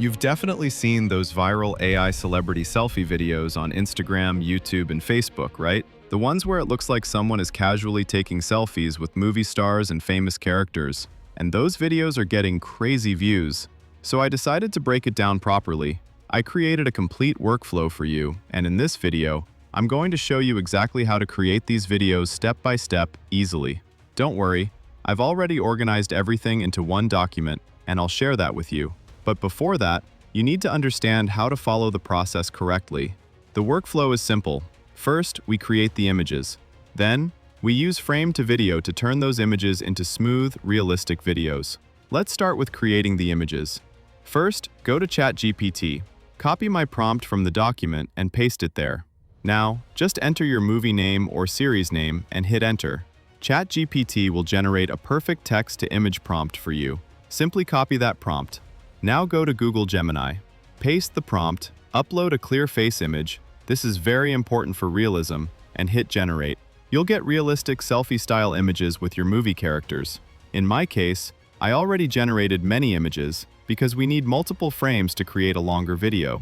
You've definitely seen those viral AI celebrity selfie videos on Instagram, YouTube, and Facebook, right? The ones where it looks like someone is casually taking selfies with movie stars and famous characters. And those videos are getting crazy views. So I decided to break it down properly. I created a complete workflow for you, and in this video, I'm going to show you exactly how to create these videos step by step, easily. Don't worry, I've already organized everything into one document, and I'll share that with you. But before that, you need to understand how to follow the process correctly. The workflow is simple. First, we create the images. Then, we use frame to video to turn those images into smooth, realistic videos. Let's start with creating the images. First, go to ChatGPT. Copy my prompt from the document and paste it there. Now, just enter your movie name or series name and hit enter. ChatGPT will generate a perfect text-to-image prompt for you. Simply copy that prompt. Now go to Google Gemini. Paste the prompt, upload a clear face image, this is very important for realism, and hit generate. You'll get realistic selfie-style images with your movie characters. In my case, I already generated many images because we need multiple frames to create a longer video.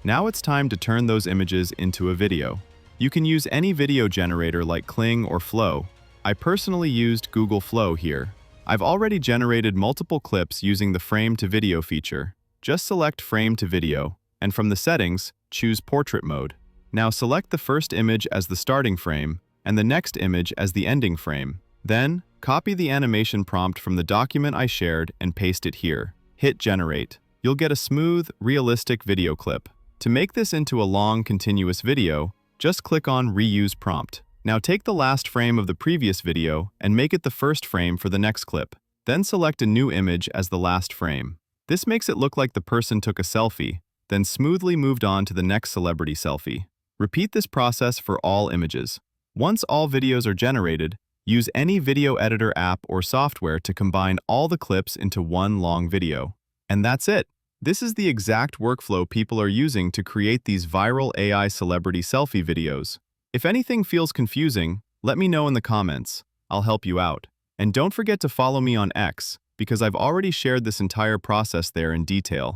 Now it's time to turn those images into a video. You can use any video generator like Kling or Flow. I personally used Google Flow here. I've already generated multiple clips using the frame to video feature. Just select frame to video, and from the settings, choose portrait mode. Now select the first image as the starting frame, and the next image as the ending frame. Then, copy the animation prompt from the document I shared and paste it here. Hit generate. You'll get a smooth, realistic video clip. To make this into a long, continuous video, just click on Reuse Prompt. Now take the last frame of the previous video and make it the first frame for the next clip. Then select a new image as the last frame. This makes it look like the person took a selfie, then smoothly moved on to the next celebrity selfie. Repeat this process for all images. Once all videos are generated, use any video editor app or software to combine all the clips into one long video. And that's it. This is the exact workflow people are using to create these viral AI celebrity selfie videos. If anything feels confusing, let me know in the comments. I'll help you out. And don't forget to follow me on X, because I've already shared this entire process there in detail.